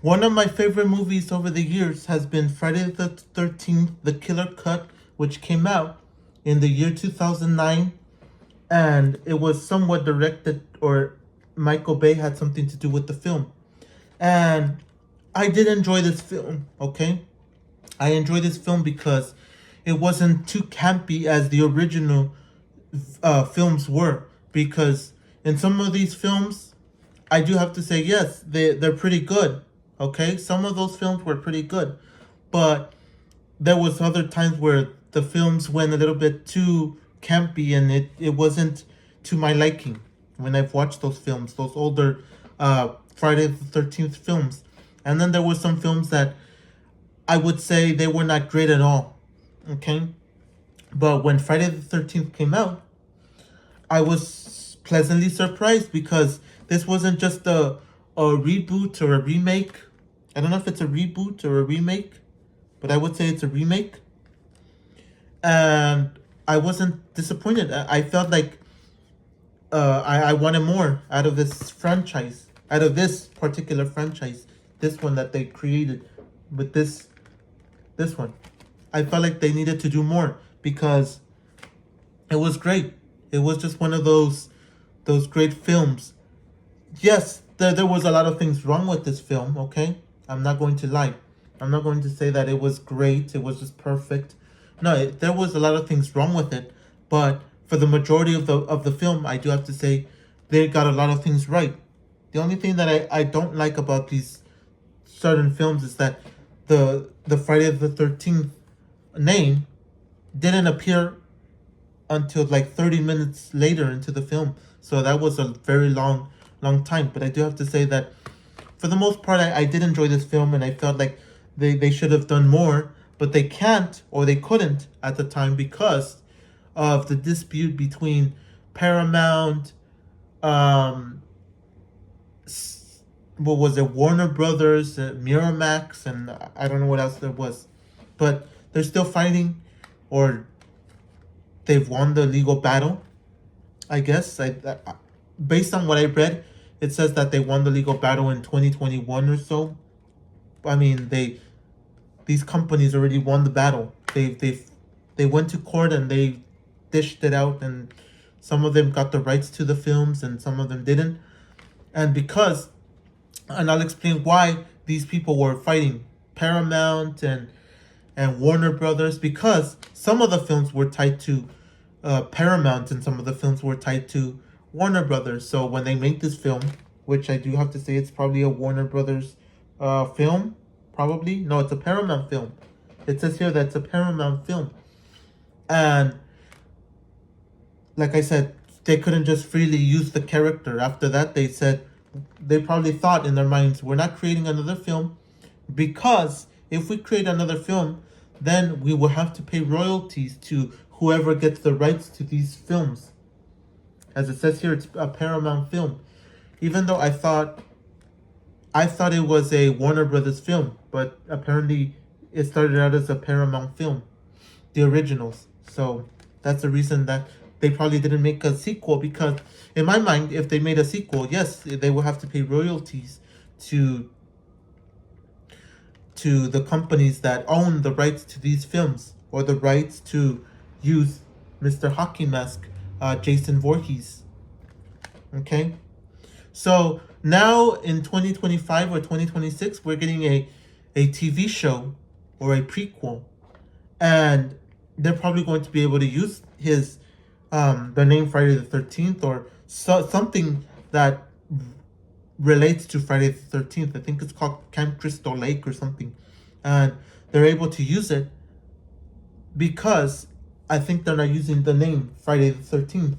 One of my favorite movies over the years has been Friday the 13th, The Killer Cut, which came out in the year 2009. And it was somewhat directed, or Michael Bay had something to do with the film. And I did enjoy this film, okay? I enjoyed this film because it wasn't too campy as the original films were. Because in some of these films, I do have to say, yes, they're pretty good, okay? Some of those films were pretty good. But there was other times where the films went a little bit too campy and it wasn't to my liking when I've watched those films, those older Friday the 13th films. And then there were some films that I would say they were not great at all. Okay? But when Friday the 13th came out, I was pleasantly surprised because this wasn't just a reboot or a remake. I don't know if it's a reboot or a remake, but I would say it's a remake. And I wasn't disappointed. I felt like I wanted more out of this franchise, out of this particular franchise, this one that they created with this one. I felt like they needed to do more because it was great. It was just one of those great films. Yes, there was a lot of things wrong with this film, okay? I'm not going to lie. I'm not going to say that it was great, it was just perfect. No, there was a lot of things wrong with it, but for the majority of the film, I do have to say they got a lot of things right. The only thing that I don't like about these certain films is that the Friday the 13th name didn't appear until like 30 minutes later into the film. So that was a very long time. But I do have to say that for the most part, I did enjoy this film and I felt like they should have done more, but they can't or they couldn't at the time because of the dispute between Paramount, um, what was it, Warner Brothers, Miramax, and I don't know what else there was. But they're still fighting, or they've won the legal battle, I guess. Based on what I read, it says that they won the legal battle in 2021 or so. I mean, these companies already won the battle. They went to court and they dished it out, and some of them got the rights to the films and some of them didn't. And because, and I'll explain why these people were fighting Paramount and Warner Brothers, because some of the films were tied to Paramount and some of the films were tied to Warner Brothers. So when they made this film, which I do have to say it's probably a Warner Brothers film, probably. No, it's a Paramount film. It says here that it's a Paramount film. And like I said, they couldn't just freely use the character. After that, they said, they probably thought in their minds, we're not creating another film because if we create another film, then we will have to pay royalties to whoever gets the rights to these films. As it says here, it's a Paramount film. Even though I thought it was a Warner Brothers film, but apparently it started out as a Paramount film, the originals. So that's the reason that they probably didn't make a sequel, because in my mind, if they made a sequel, yes, they will have to pay royalties to the companies that own the rights to these films, or the rights to use Mr. Hockey Mask, Jason Voorhees. Okay? So now in 2025 or 2026, we're getting a TV show or a prequel. And they're probably going to be able to use his the name Friday the 13th, or something that relates to Friday the 13th. I think it's called Camp Crystal Lake or something. And they're able to use it because I think they're not using the name Friday the 13th.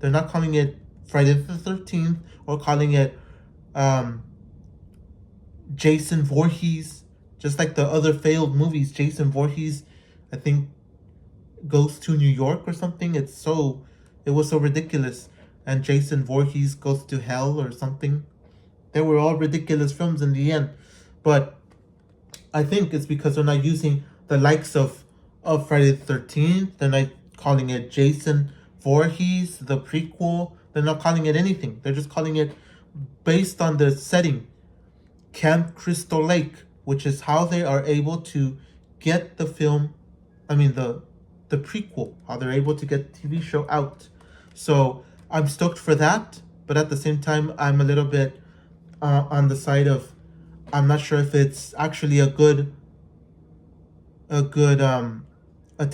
They're not calling it Friday the 13th or calling it Jason Voorhees, just like the other failed movies. Jason Voorhees, I think, goes to New York or something. It was so ridiculous. And Jason Voorhees goes to hell or something. They were all ridiculous films in the end. But I think it's because they're not using the likes of Friday the 13th. They're not calling it Jason Voorhees, the prequel. They're not calling it anything. They're just calling it based on the setting. Camp Crystal Lake, which is how they are able to get the film, the prequel, how they're able to get the TV show out. So I'm stoked for that, but at the same time, I'm a little bit on the side of I'm not sure if it's actually a good a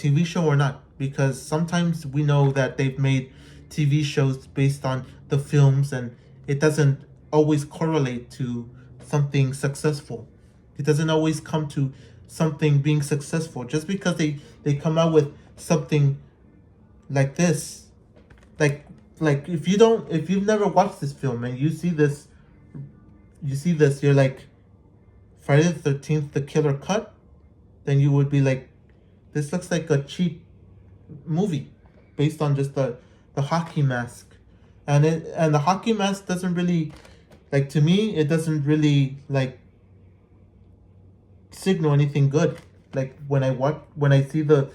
TV show or not, because sometimes we know that they've made TV shows based on the films and it doesn't always correlate to something successful. It doesn't always come to something being successful just because they come out with something like this. Like like if you've never watched this film and you see this, you're like Friday the 13th, the killer cut, then you would be like, this looks like a cheap movie based on just the hockey mask. And the hockey mask doesn't really, like, to me, it doesn't really like signal anything good. Like when I see the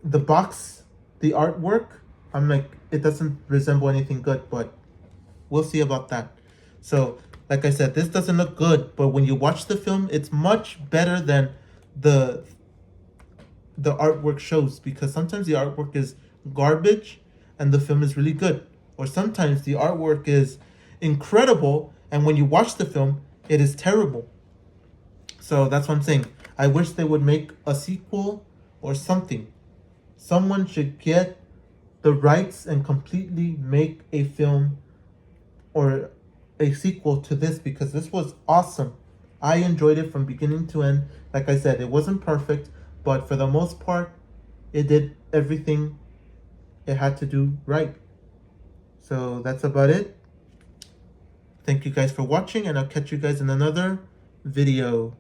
box, the artwork, I'm like, it doesn't resemble anything good, but we'll see about that. So, like I said, this doesn't look good, but when you watch the film, it's much better than the artwork shows, because sometimes the artwork is garbage and the film is really good, or sometimes the artwork is incredible and when you watch the film it is terrible. So that's what I'm saying. I wish they would make a sequel or something. Someone should get the rights and completely make a film or a sequel to this, because this was awesome. I enjoyed it from beginning to end. Like I said, it wasn't perfect, but for the most part, it did everything it had to do right. So that's about it. Thank you guys for watching, and I'll catch you guys in another video.